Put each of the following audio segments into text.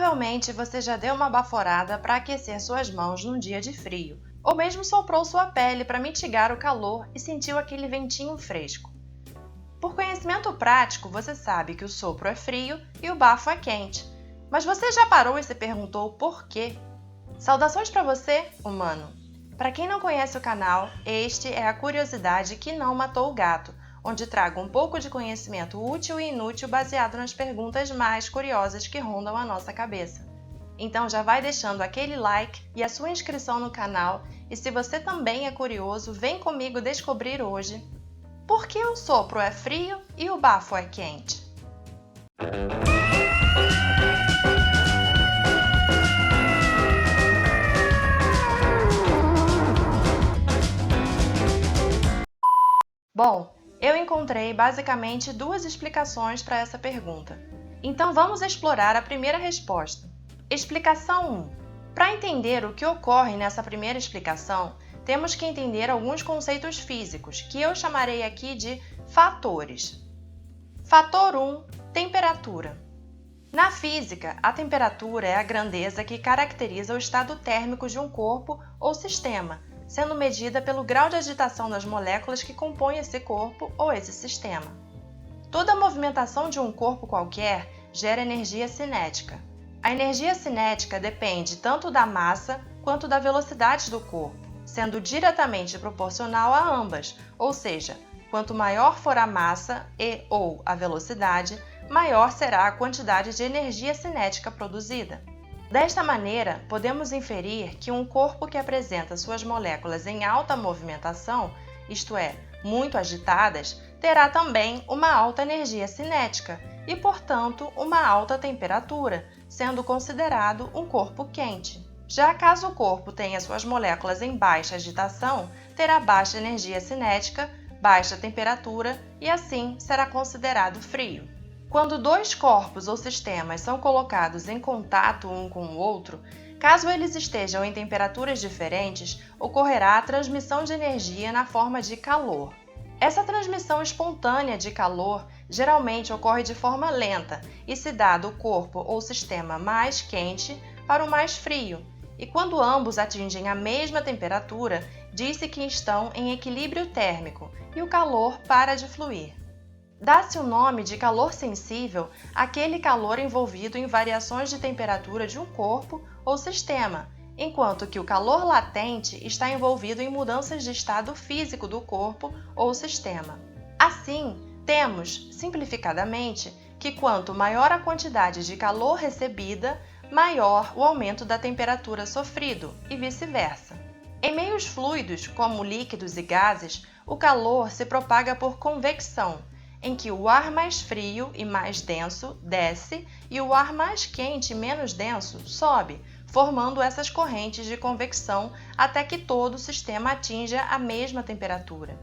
Provavelmente você já deu uma baforada para aquecer suas mãos num dia de frio, ou mesmo soprou sua pele para mitigar o calor e sentiu aquele ventinho fresco. Por conhecimento prático, você sabe que o sopro é frio e o bafo é quente, mas você já parou e se perguntou por quê? Saudações para você, humano! Para quem não conhece o canal, este é a Curiosidade que não matou o gato, onde trago um pouco de conhecimento útil e inútil baseado nas perguntas mais curiosas que rondam a nossa cabeça. Então já vai deixando aquele like e a sua inscrição no canal, e se você também é curioso, vem comigo descobrir hoje por que o sopro é frio e o bafo é quente. Bom, eu encontrei basicamente duas explicações para essa pergunta. Então vamos explorar a primeira resposta. Explicação 1. Para entender o que ocorre nessa primeira explicação, temos que entender alguns conceitos físicos, que eu chamarei aqui de fatores. Fator 1. Temperatura. Na física, a temperatura é a grandeza que caracteriza o estado térmico de um corpo ou sistema, sendo medida pelo grau de agitação das moléculas que compõem esse corpo ou esse sistema. Toda movimentação de um corpo qualquer gera energia cinética. A energia cinética depende tanto da massa quanto da velocidade do corpo, sendo diretamente proporcional a ambas, ou seja, quanto maior for a massa ou a velocidade, maior será a quantidade de energia cinética produzida. Desta maneira, podemos inferir que um corpo que apresenta suas moléculas em alta movimentação, isto é, muito agitadas, terá também uma alta energia cinética e, portanto, uma alta temperatura, sendo considerado um corpo quente. Já caso o corpo tenha suas moléculas em baixa agitação, terá baixa energia cinética, baixa temperatura e, assim, será considerado frio. Quando dois corpos ou sistemas são colocados em contato um com o outro, caso eles estejam em temperaturas diferentes, ocorrerá a transmissão de energia na forma de calor. Essa transmissão espontânea de calor geralmente ocorre de forma lenta e se dá do corpo ou sistema mais quente para o mais frio, e quando ambos atingem a mesma temperatura, diz-se que estão em equilíbrio térmico e o calor para de fluir. Dá-se o nome de calor sensível àquele calor envolvido em variações de temperatura de um corpo ou sistema, enquanto que o calor latente está envolvido em mudanças de estado físico do corpo ou sistema. Assim, temos, simplificadamente, que quanto maior a quantidade de calor recebida, maior o aumento da temperatura sofrido, e vice-versa. Em meios fluidos, como líquidos e gases, o calor se propaga por convecção, em que o ar mais frio e mais denso desce e o ar mais quente e menos denso sobe, formando essas correntes de convecção até que todo o sistema atinja a mesma temperatura.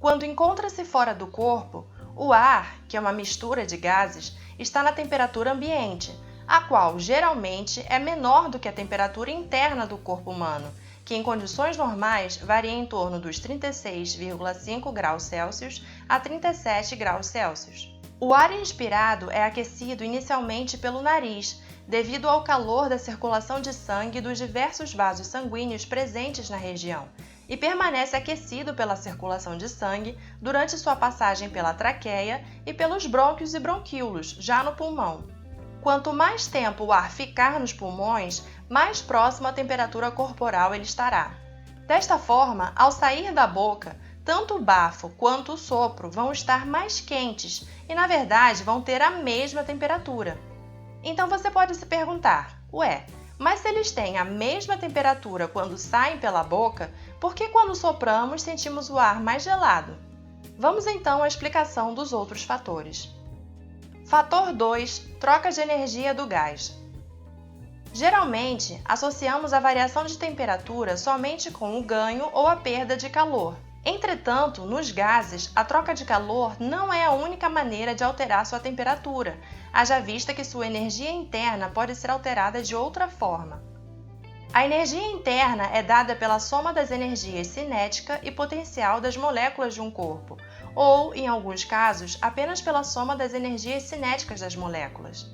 Quando encontra-se fora do corpo, o ar, que é uma mistura de gases, está na temperatura ambiente, a qual geralmente é menor do que a temperatura interna do corpo humano, que em condições normais varia em torno dos 36,5 graus Celsius a 37 graus Celsius. O ar inspirado é aquecido inicialmente pelo nariz, devido ao calor da circulação de sangue dos diversos vasos sanguíneos presentes na região, e permanece aquecido pela circulação de sangue durante sua passagem pela traqueia e pelos brônquios e bronquíolos, já no pulmão. Quanto mais tempo o ar ficar nos pulmões, mais próximo à temperatura corporal ele estará. Desta forma, ao sair da boca, tanto o bafo quanto o sopro vão estar mais quentes e, na verdade, vão ter a mesma temperatura. Então você pode se perguntar, mas se eles têm a mesma temperatura quando saem pela boca, por que quando sopramos sentimos o ar mais gelado? Vamos então à explicação dos outros fatores. Fator 2. Troca de energia do gás. Geralmente, associamos a variação de temperatura somente com o ganho ou a perda de calor. Entretanto, nos gases, a troca de calor não é a única maneira de alterar sua temperatura, haja vista que sua energia interna pode ser alterada de outra forma. A energia interna é dada pela soma das energias cinética e potencial das moléculas de um corpo, ou, em alguns casos, apenas pela soma das energias cinéticas das moléculas.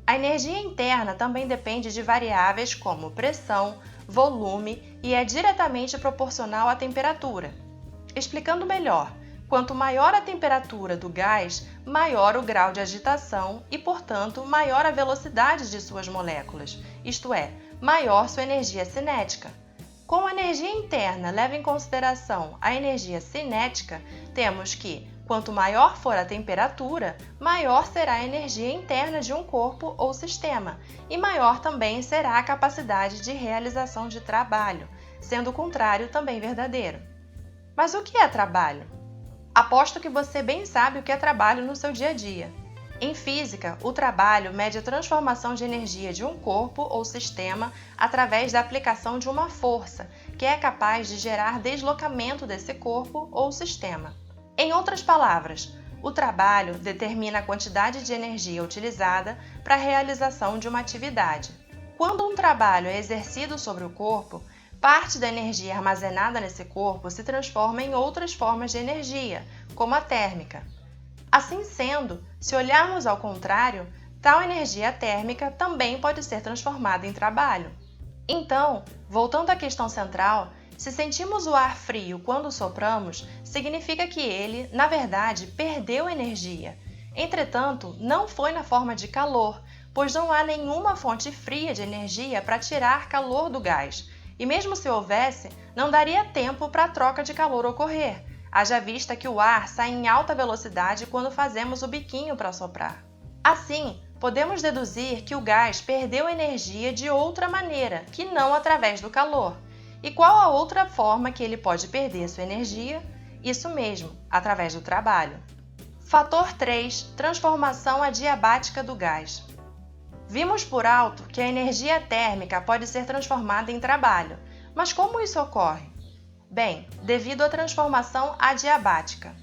A energia interna também depende de variáveis como pressão, volume e é diretamente proporcional à temperatura. Explicando melhor, quanto maior a temperatura do gás, maior o grau de agitação e, portanto, maior a velocidade de suas moléculas, isto é, maior sua energia cinética. Como a energia interna leva em consideração a energia cinética, temos que, quanto maior for a temperatura, maior será a energia interna de um corpo ou sistema, e maior também será a capacidade de realização de trabalho, sendo o contrário também verdadeiro. Mas o que é trabalho? Aposto que você bem sabe o que é trabalho no seu dia a dia. Em física, o trabalho mede a transformação de energia de um corpo ou sistema através da aplicação de uma força, que é capaz de gerar deslocamento desse corpo ou sistema. Em outras palavras, o trabalho determina a quantidade de energia utilizada para a realização de uma atividade. Quando um trabalho é exercido sobre o corpo, parte da energia armazenada nesse corpo se transforma em outras formas de energia, como a térmica. Assim sendo, se olharmos ao contrário, tal energia térmica também pode ser transformada em trabalho. Então, voltando à questão central, se sentimos o ar frio quando sopramos, significa que ele, na verdade, perdeu energia. Entretanto, não foi na forma de calor, pois não há nenhuma fonte fria de energia para tirar calor do gás. E mesmo se houvesse, não daria tempo para a troca de calor ocorrer, haja vista que o ar sai em alta velocidade quando fazemos o biquinho para soprar. Assim, podemos deduzir que o gás perdeu energia de outra maneira, que não através do calor. E qual a outra forma que ele pode perder sua energia? Isso mesmo, através do trabalho. Fator 3. Transformação adiabática do gás. Vimos por alto que a energia térmica pode ser transformada em trabalho, mas como isso ocorre? Bem, devido à transformação adiabática.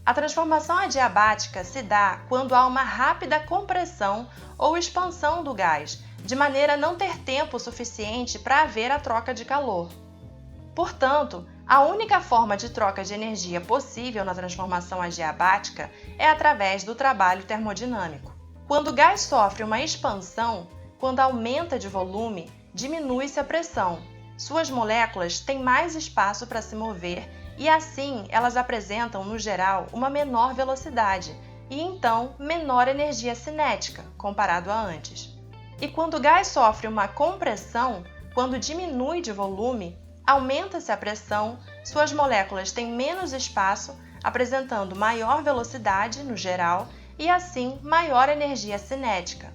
A transformação adiabática se dá quando há uma rápida compressão ou expansão do gás, de maneira a não ter tempo suficiente para haver a troca de calor. Portanto, a única forma de troca de energia possível na transformação adiabática é através do trabalho termodinâmico. Quando o gás sofre uma expansão, quando aumenta de volume, diminui-se a pressão. Suas moléculas têm mais espaço para se mover e, assim, elas apresentam, no geral, uma menor velocidade e, então, menor energia cinética, comparado a antes. E quando o gás sofre uma compressão, quando diminui de volume, aumenta-se a pressão, suas moléculas têm menos espaço, apresentando maior velocidade, no geral, e assim maior energia cinética.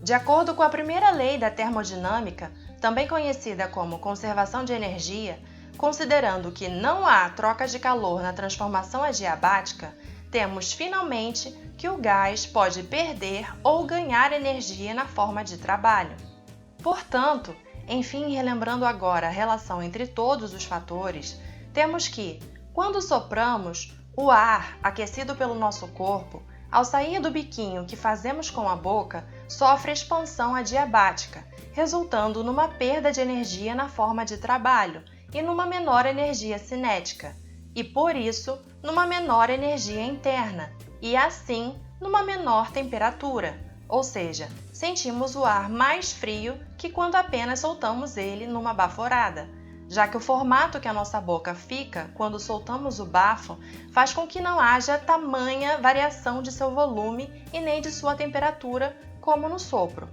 De acordo com a primeira lei da termodinâmica, também conhecida como conservação de energia, considerando que não há troca de calor na transformação adiabática, temos finalmente que o gás pode perder ou ganhar energia na forma de trabalho. Portanto, enfim, relembrando agora a relação entre todos os fatores, temos que, quando sopramos, o ar aquecido pelo nosso corpo, ao sair do biquinho que fazemos com a boca, sofre expansão adiabática, resultando numa perda de energia na forma de trabalho e numa menor energia cinética, e por isso, numa menor energia interna, e assim, numa menor temperatura, ou seja, sentimos o ar mais frio que quando apenas soltamos ele numa baforada, já que o formato que a nossa boca fica quando soltamos o bafo faz com que não haja tamanha variação de seu volume e nem de sua temperatura, como no sopro.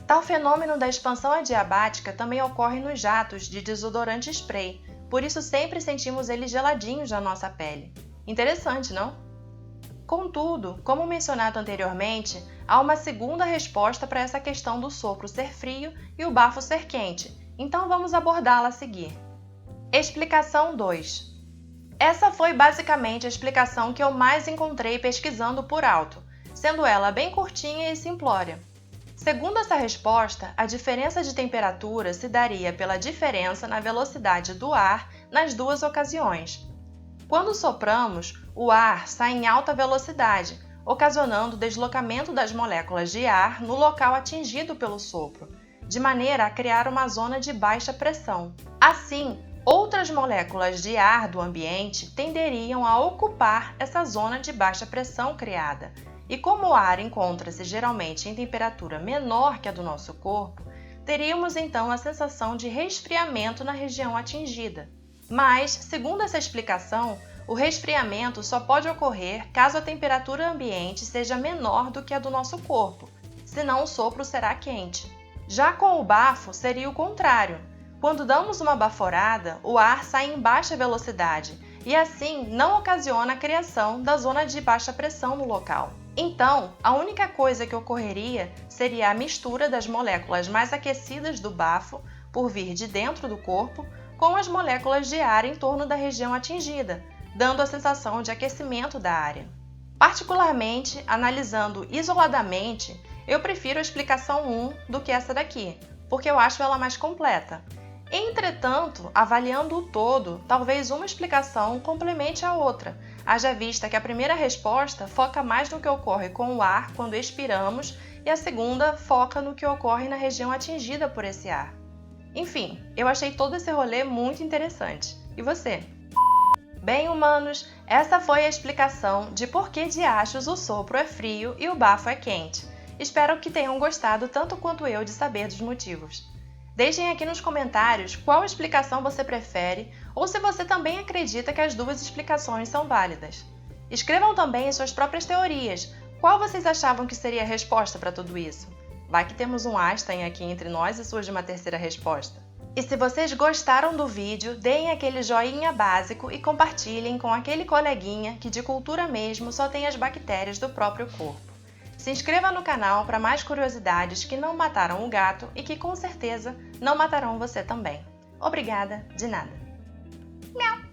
Tal fenômeno da expansão adiabática também ocorre nos jatos de desodorante spray, por isso sempre sentimos eles geladinhos na nossa pele. Interessante, não? Contudo, como mencionado anteriormente, há uma segunda resposta para essa questão do sopro ser frio e o bafo ser quente, então vamos abordá-la a seguir. Explicação 2. Essa foi basicamente a explicação que eu mais encontrei pesquisando por alto, sendo ela bem curtinha e simplória. Segundo essa resposta, a diferença de temperatura se daria pela diferença na velocidade do ar nas duas ocasiões. Quando sopramos, o ar sai em alta velocidade, ocasionando o deslocamento das moléculas de ar no local atingido pelo sopro, de maneira a criar uma zona de baixa pressão. Assim, outras moléculas de ar do ambiente tenderiam a ocupar essa zona de baixa pressão criada, E como o ar encontra-se geralmente em temperatura menor que a do nosso corpo, teríamos então a sensação de resfriamento na região atingida. Mas, segundo essa explicação, o resfriamento só pode ocorrer caso a temperatura ambiente seja menor do que a do nosso corpo, senão o sopro será quente. Já com o bafo, seria o contrário. Quando damos uma baforada, o ar sai em baixa velocidade e assim não ocasiona a criação da zona de baixa pressão no local. Então, a única coisa que ocorreria seria a mistura das moléculas mais aquecidas do bafo, por vir de dentro do corpo, com as moléculas de ar em torno da região atingida, dando a sensação de aquecimento da área. Particularmente, analisando isoladamente, eu prefiro a explicação 1 do que essa daqui, porque eu acho ela mais completa. Entretanto, avaliando o todo, talvez uma explicação complemente a outra, haja vista que a primeira resposta foca mais no que ocorre com o ar quando expiramos e a segunda foca no que ocorre na região atingida por esse ar. Enfim, eu achei todo esse rolê muito interessante. E você? Bem, humanos, essa foi a explicação de por que diachos o sopro é frio e o bafo é quente. Espero que tenham gostado tanto quanto eu de saber dos motivos. Deixem aqui nos comentários qual explicação você prefere ou se você também acredita que as duas explicações são válidas. Escrevam também as suas próprias teorias. Qual vocês achavam que seria a resposta para tudo isso? Vai que temos um Einstein aqui entre nós e surge uma terceira resposta. E se vocês gostaram do vídeo, deem aquele joinha básico e compartilhem com aquele coleguinha que de cultura mesmo só tem as bactérias do próprio corpo. Se inscreva no canal para mais curiosidades que não mataram o gato e que com certeza não matarão você também. Obrigada, de nada. Miau!